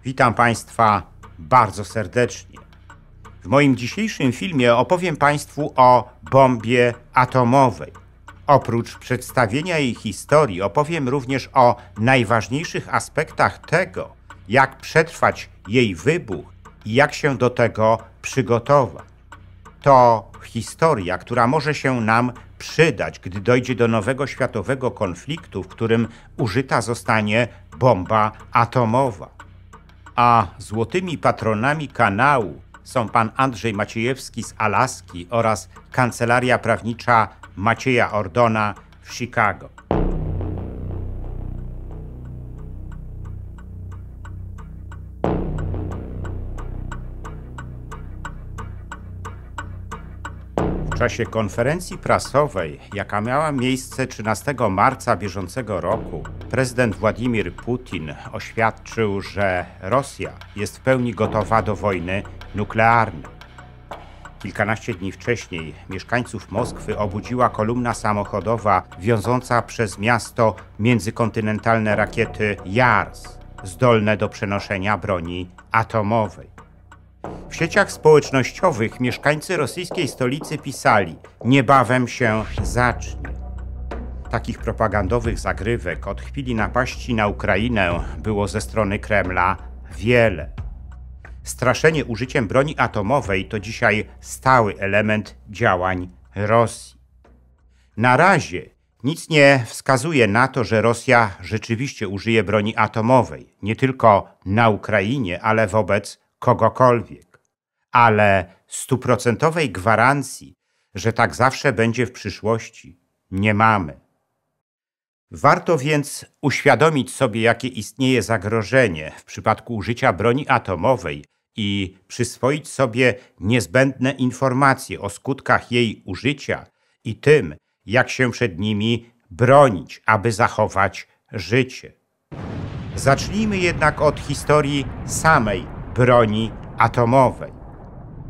Witam Państwa bardzo serdecznie. W moim dzisiejszym filmie opowiem Państwu o bombie atomowej. Oprócz przedstawienia jej historii opowiem również o najważniejszych aspektach tego, jak przetrwać jej wybuch i jak się do tego przygotować. To historia, która może się nam przydać, gdy dojdzie do nowego światowego konfliktu, w którym użyta zostanie bomba atomowa. A złotymi patronami kanału są pan Andrzej Maciejewski z Alaski oraz kancelaria prawnicza Macieja Ordona w Chicago. W czasie konferencji prasowej, jaka miała miejsce 13 marca bieżącego roku, prezydent Władimir Putin oświadczył, że Rosja jest w pełni gotowa do wojny nuklearnej. Kilkanaście dni wcześniej mieszkańców Moskwy obudziła kolumna samochodowa wiążąca przez miasto międzykontynentalne rakiety JARS, zdolne do przenoszenia broni atomowej. W sieciach społecznościowych mieszkańcy rosyjskiej stolicy pisali: niebawem się zacznie. Takich propagandowych zagrywek od chwili napaści na Ukrainę było ze strony Kremla wiele. Straszenie użyciem broni atomowej to dzisiaj stały element działań Rosji. Na razie nic nie wskazuje na to, że Rosja rzeczywiście użyje broni atomowej, nie tylko na Ukrainie, ale wobec kogokolwiek. Ale 100% gwarancji, że tak zawsze będzie w przyszłości, nie mamy. Warto więc uświadomić sobie, jakie istnieje zagrożenie w przypadku użycia broni atomowej i przyswoić sobie niezbędne informacje o skutkach jej użycia i tym, jak się przed nimi bronić, aby zachować życie. Zacznijmy jednak od historii samej broni atomowej.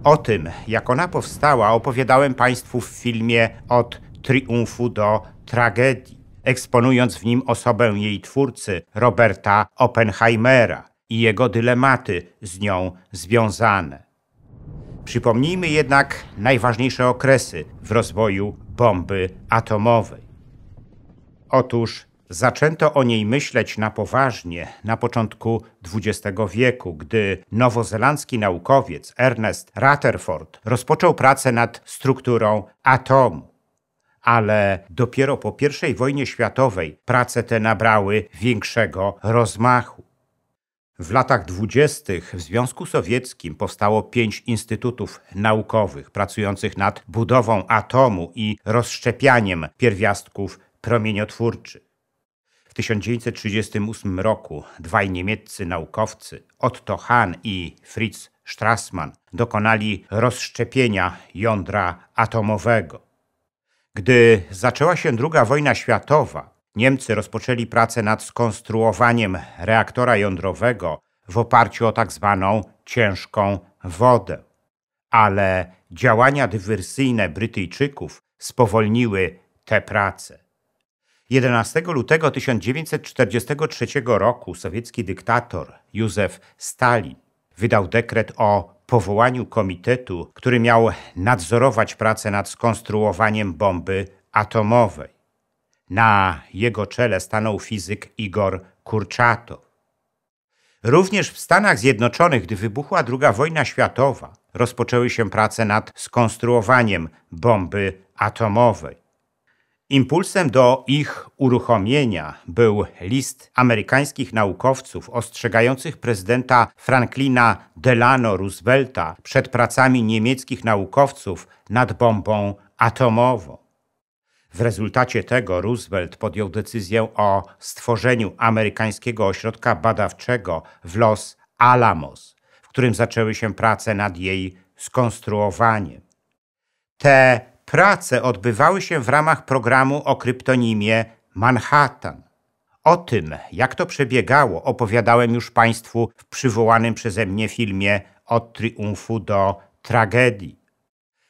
O tym, jak ona powstała, opowiadałem Państwu w filmie Od triumfu do tragedii, eksponując w nim osobę jej twórcy, Roberta Oppenheimera i jego dylematy z nią związane. Przypomnijmy jednak najważniejsze okresy w rozwoju bomby atomowej. Otóż zaczęto o niej myśleć na poważnie na początku XX wieku, gdy nowozelandzki naukowiec Ernest Rutherford rozpoczął pracę nad strukturą atomu. Ale dopiero po I wojnie światowej prace te nabrały większego rozmachu. W latach 20. w Związku Sowieckim powstało 5 instytutów naukowych pracujących nad budową atomu i rozszczepianiem pierwiastków promieniotwórczych. W 1938 roku dwaj niemieccy naukowcy, Otto Hahn i Fritz Strassmann, dokonali rozszczepienia jądra atomowego. Gdy zaczęła się II wojna światowa, Niemcy rozpoczęli pracę nad skonstruowaniem reaktora jądrowego w oparciu o tak zwaną ciężką wodę. Ale działania dywersyjne Brytyjczyków spowolniły te prace. 11 lutego 1943 roku sowiecki dyktator Józef Stalin wydał dekret o powołaniu komitetu, który miał nadzorować pracę nad skonstruowaniem bomby atomowej. Na jego czele stanął fizyk Igor Kurczatow. Również w Stanach Zjednoczonych, gdy wybuchła II wojna światowa, rozpoczęły się prace nad skonstruowaniem bomby atomowej. Impulsem do ich uruchomienia był list amerykańskich naukowców ostrzegających prezydenta Franklina Delano Roosevelta przed pracami niemieckich naukowców nad bombą atomową. W rezultacie tego Roosevelt podjął decyzję o stworzeniu amerykańskiego ośrodka badawczego w Los Alamos, w którym zaczęły się prace nad jej skonstruowaniem. Te prace odbywały się w ramach programu o kryptonimie Manhattan. O tym, jak to przebiegało, opowiadałem już Państwu w przywołanym przeze mnie filmie Od triumfu do tragedii.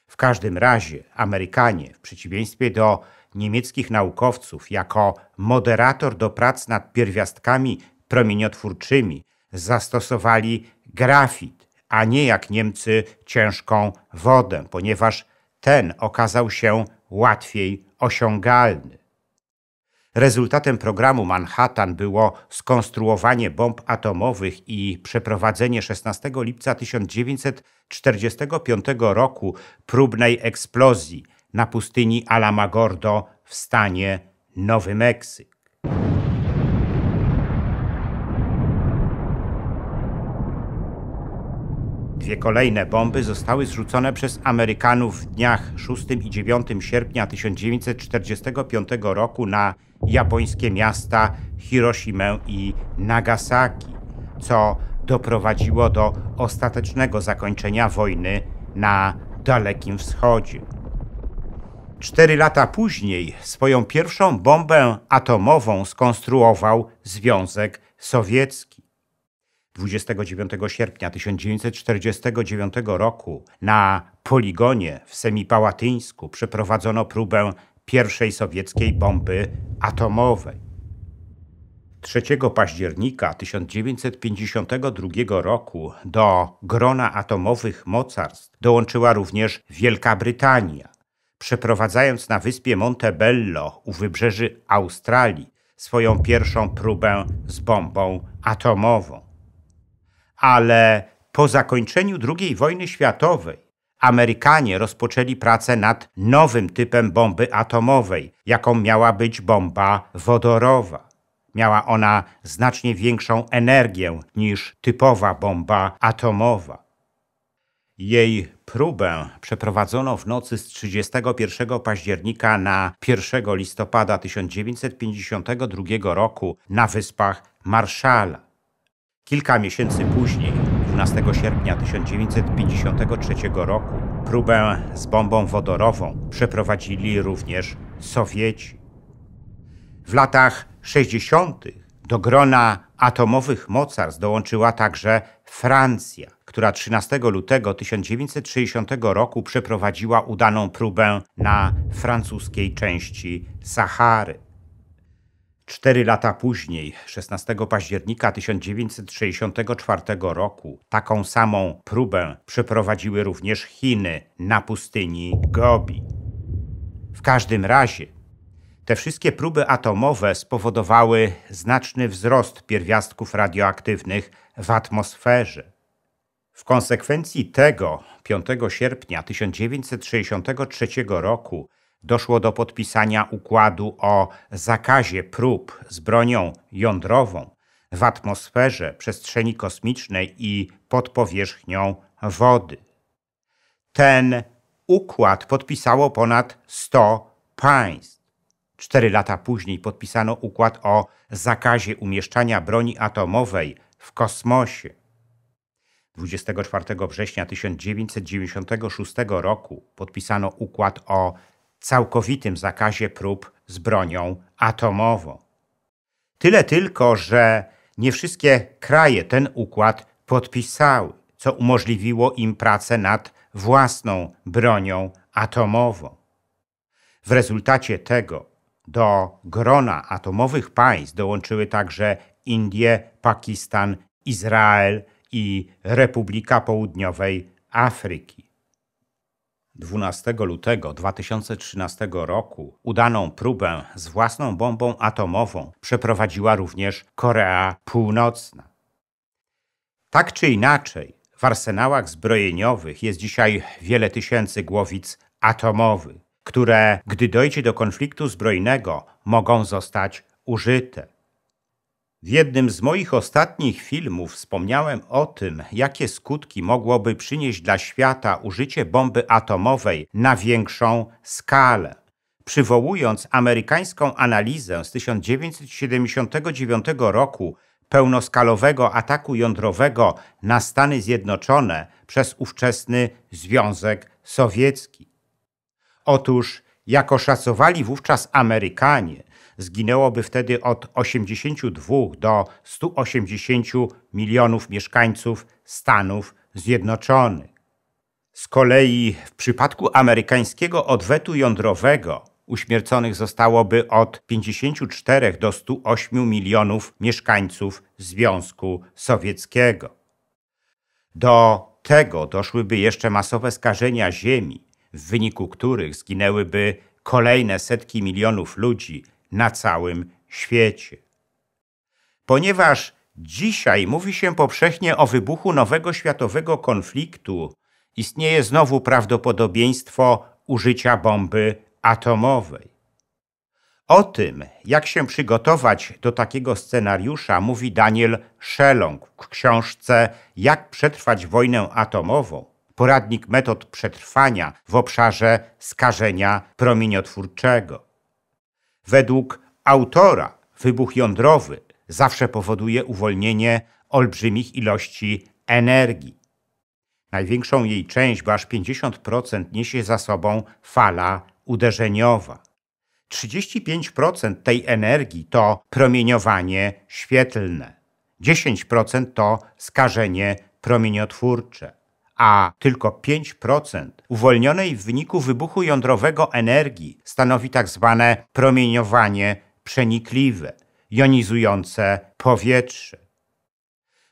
W każdym razie Amerykanie, w przeciwieństwie do niemieckich naukowców, jako moderator do prac nad pierwiastkami promieniotwórczymi, zastosowali grafit, a nie jak Niemcy ciężką wodę, ponieważ ten okazał się łatwiej osiągalny. Rezultatem programu Manhattan było skonstruowanie bomb atomowych i przeprowadzenie 16 lipca 1945 roku próbnej eksplozji na pustyni Alamogordo w stanie Nowy Meksyk. Dwie kolejne bomby zostały zrzucone przez Amerykanów w dniach 6 i 9 sierpnia 1945 roku na japońskie miasta Hiroshimę i Nagasaki, co doprowadziło do ostatecznego zakończenia wojny na Dalekim Wschodzie. 4 lata później swoją pierwszą bombę atomową skonstruował Związek Sowiecki. 29 sierpnia 1949 roku na poligonie w Semipałatyńsku przeprowadzono próbę pierwszej sowieckiej bomby atomowej. 3 października 1952 roku do grona atomowych mocarstw dołączyła również Wielka Brytania, przeprowadzając na wyspie Montebello u wybrzeży Australii swoją pierwszą próbę z bombą atomową. Ale po zakończeniu II wojny światowej Amerykanie rozpoczęli pracę nad nowym typem bomby atomowej, jaką miała być bomba wodorowa. Miała ona znacznie większą energię niż typowa bomba atomowa. Jej próbę przeprowadzono w nocy z 31 października na 1 listopada 1952 roku na Wyspach Marshalla. Kilka miesięcy później, 12 sierpnia 1953 roku, próbę z bombą wodorową przeprowadzili również Sowieci. W latach 60. do grona atomowych mocarstw dołączyła także Francja, która 13 lutego 1960 roku przeprowadziła udaną próbę na francuskiej części Sahary. 4 lata później, 16 października 1964 roku, taką samą próbę przeprowadziły również Chiny na pustyni Gobi. W każdym razie te wszystkie próby atomowe spowodowały znaczny wzrost pierwiastków radioaktywnych w atmosferze. W konsekwencji tego 5 sierpnia 1963 roku doszło do podpisania układu o zakazie prób z bronią jądrową w atmosferze, przestrzeni kosmicznej i pod powierzchnią wody. Ten układ podpisało ponad 100 państw. 4 lata później podpisano układ o zakazie umieszczania broni atomowej w kosmosie. 24 września 1996 roku podpisano układ o całkowitym zakazie prób z bronią atomową. Tyle tylko, że nie wszystkie kraje ten układ podpisały, co umożliwiło im pracę nad własną bronią atomową. W rezultacie tego do grona atomowych państw dołączyły także Indie, Pakistan, Izrael i Republika Południowej Afryki. 12 lutego 2013 roku udaną próbę z własną bombą atomową przeprowadziła również Korea Północna. Tak czy inaczej, w arsenałach zbrojeniowych jest dzisiaj wiele tysięcy głowic atomowych, które, gdy dojdzie do konfliktu zbrojnego, mogą zostać użyte. W jednym z moich ostatnich filmów wspomniałem o tym, jakie skutki mogłoby przynieść dla świata użycie bomby atomowej na większą skalę, przywołując amerykańską analizę z 1979 roku pełnoskalowego ataku jądrowego na Stany Zjednoczone przez ówczesny Związek Sowiecki. Otóż, jako szacowali wówczas Amerykanie, zginęłoby wtedy od 82 do 180 milionów mieszkańców Stanów Zjednoczonych. Z kolei w przypadku amerykańskiego odwetu jądrowego Uśmierconych zostałoby od 54 do 108 milionów mieszkańców Związku Sowieckiego. Do tego doszłyby jeszcze masowe skażenia ziemi, w wyniku których zginęłyby kolejne setki milionów ludzi na całym świecie. Ponieważ dzisiaj mówi się powszechnie o wybuchu nowego światowego konfliktu, istnieje znowu prawdopodobieństwo użycia bomby atomowej. O tym, jak się przygotować do takiego scenariusza, mówi Daniel Szelong w książce Jak przetrwać wojnę atomową. Poradnik metod przetrwania w obszarze skażenia promieniotwórczego. Według autora wybuch jądrowy zawsze powoduje uwolnienie olbrzymich ilości energii. Największą jej część, bo aż 50%, niesie za sobą fala uderzeniowa. 35% tej energii to promieniowanie świetlne. 10% to skażenie promieniotwórcze. A tylko 5% uwolnionej w wyniku wybuchu jądrowego energii stanowi tzw. promieniowanie przenikliwe, jonizujące powietrze.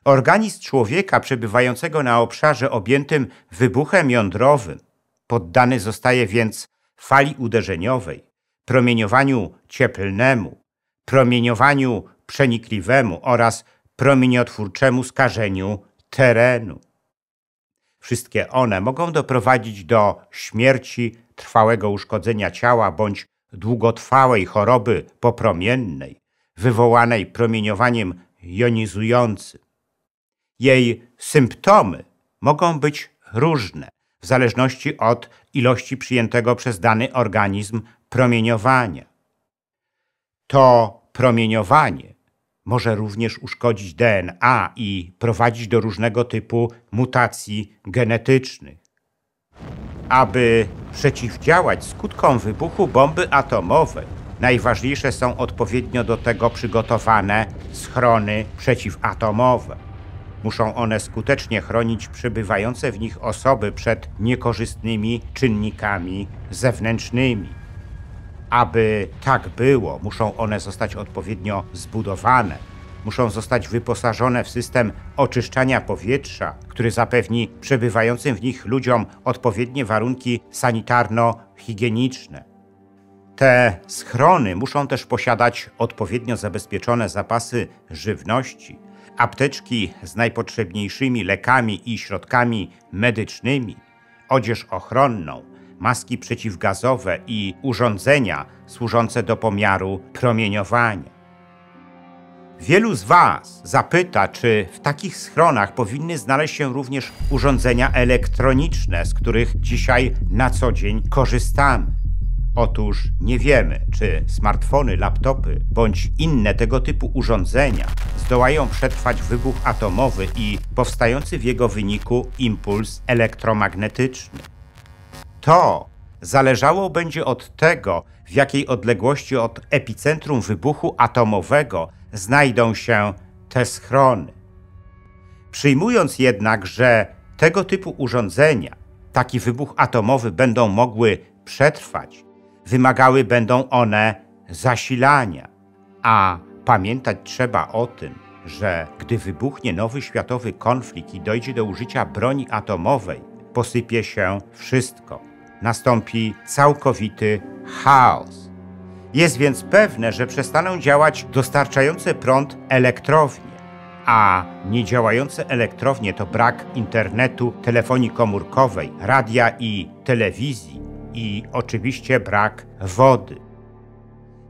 Organizm człowieka przebywającego na obszarze objętym wybuchem jądrowym poddany zostaje więc fali uderzeniowej, promieniowaniu cieplnemu, promieniowaniu przenikliwemu oraz promieniotwórczemu skażeniu terenu. Wszystkie one mogą doprowadzić do śmierci, trwałego uszkodzenia ciała bądź długotrwałej choroby popromiennej, wywołanej promieniowaniem jonizującym. Jej symptomy mogą być różne w zależności od ilości przyjętego przez dany organizm promieniowania. To promieniowanie może również uszkodzić DNA i prowadzić do różnego typu mutacji genetycznych. Aby przeciwdziałać skutkom wybuchu bomby atomowej, najważniejsze są odpowiednio do tego przygotowane schrony przeciwatomowe. Muszą one skutecznie chronić przebywające w nich osoby przed niekorzystnymi czynnikami zewnętrznymi. Aby tak było, muszą one zostać odpowiednio zbudowane, muszą zostać wyposażone w system oczyszczania powietrza, który zapewni przebywającym w nich ludziom odpowiednie warunki sanitarno-higieniczne. Te schrony muszą też posiadać odpowiednio zabezpieczone zapasy żywności, apteczki z najpotrzebniejszymi lekami i środkami medycznymi, odzież ochronną, maski przeciwgazowe i urządzenia służące do pomiaru promieniowania. Wielu z Was zapyta, czy w takich schronach powinny znaleźć się również urządzenia elektroniczne, z których dzisiaj na co dzień korzystamy. Otóż nie wiemy, czy smartfony, laptopy bądź inne tego typu urządzenia zdołają przetrwać wybuch atomowy i powstający w jego wyniku impuls elektromagnetyczny. To zależało będzie od tego, w jakiej odległości od epicentrum wybuchu atomowego znajdą się te schrony. Przyjmując jednak, że tego typu urządzenia taki wybuch atomowy będą mogły przetrwać, wymagały będą one zasilania, a pamiętać trzeba o tym, że gdy wybuchnie nowy światowy konflikt i dojdzie do użycia broni atomowej, posypie się wszystko. Nastąpi całkowity chaos. Jest więc pewne, że przestaną działać dostarczające prąd elektrownie, a niedziałające elektrownie to brak internetu, telefonii komórkowej, radia i telewizji i oczywiście brak wody.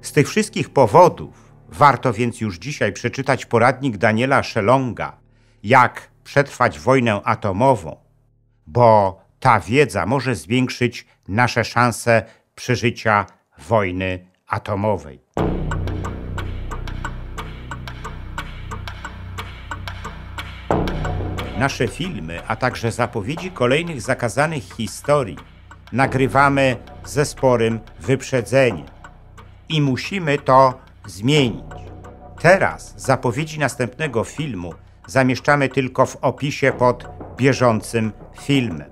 Z tych wszystkich powodów warto więc już dzisiaj przeczytać poradnik Daniela Szelonga Jak przetrwać wojnę atomową, bo ta wiedza może zwiększyć nasze szanse przeżycia wojny atomowej. Nasze filmy, a także zapowiedzi kolejnych zakazanych historii nagrywamy ze sporym wyprzedzeniem i musimy to zmienić. Teraz zapowiedzi następnego filmu zamieszczamy tylko w opisie pod bieżącym filmem.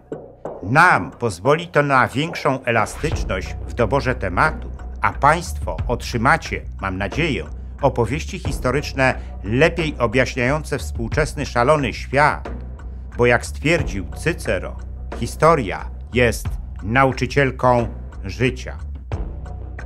Nam pozwoli to na większą elastyczność w doborze tematów a Państwo otrzymacie, mam nadzieję, opowieści historyczne lepiej objaśniające współczesny szalony świat, bo jak stwierdził Cycero, historia jest nauczycielką życia.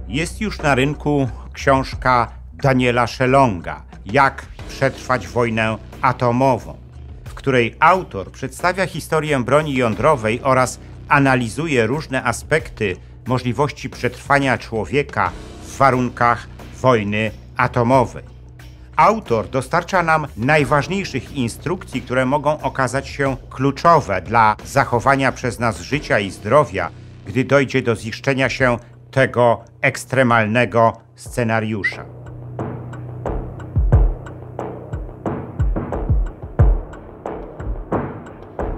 Jest już na rynku książka Daniela Szelonga „Jak przetrwać wojnę atomową”, w której autor przedstawia historię broni jądrowej oraz analizuje różne aspekty możliwości przetrwania człowieka w warunkach wojny atomowej. Autor dostarcza nam najważniejszych instrukcji, które mogą okazać się kluczowe dla zachowania przez nas życia i zdrowia, gdy dojdzie do ziszczenia się tego ekstremalnego scenariusza.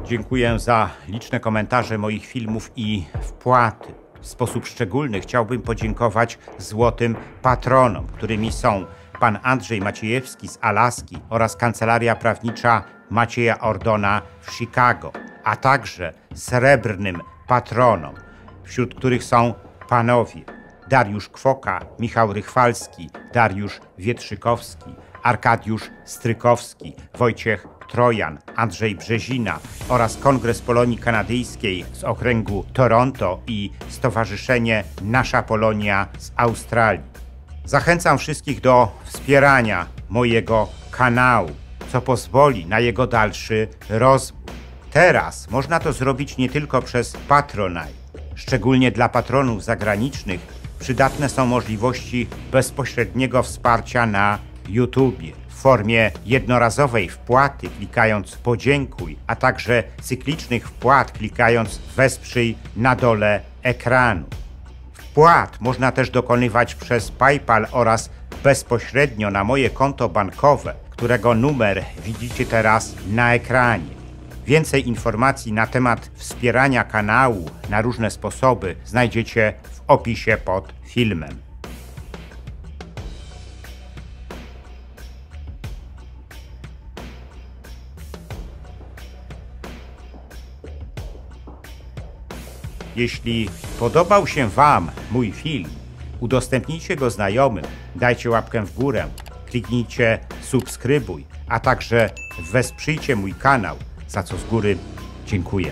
Dziękuję za liczne komentarze moich filmów i wpłaty. W sposób szczególny chciałbym podziękować złotym patronom, którymi są pan Andrzej Maciejewski z Alaski oraz kancelaria prawnicza Macieja Ordona w Chicago, a także srebrnym patronom, wśród których są panowie Dariusz Kwoka, Michał Rychwalski, Dariusz Wietrzykowski, Arkadiusz Strykowski, Wojciech Trojan, Andrzej Brzezina oraz Kongres Polonii Kanadyjskiej z okręgu Toronto i Stowarzyszenie Nasza Polonia z Australii. Zachęcam wszystkich do wspierania mojego kanału, co pozwoli na jego dalszy rozwój. Teraz można to zrobić nie tylko przez Patronite. Szczególnie dla patronów zagranicznych przydatne są możliwości bezpośredniego wsparcia na YouTubie w formie jednorazowej wpłaty klikając podziękuj, a także cyklicznych wpłat klikając wesprzyj na dole ekranu. Wpłat można też dokonywać przez PayPal oraz bezpośrednio na moje konto bankowe, którego numer widzicie teraz na ekranie. Więcej informacji na temat wspierania kanału na różne sposoby znajdziecie w opisie pod filmem. Jeśli podobał się Wam mój film, udostępnijcie go znajomym, dajcie łapkę w górę, kliknijcie subskrybuj, a także wesprzyjcie mój kanał, za co z góry dziękuję.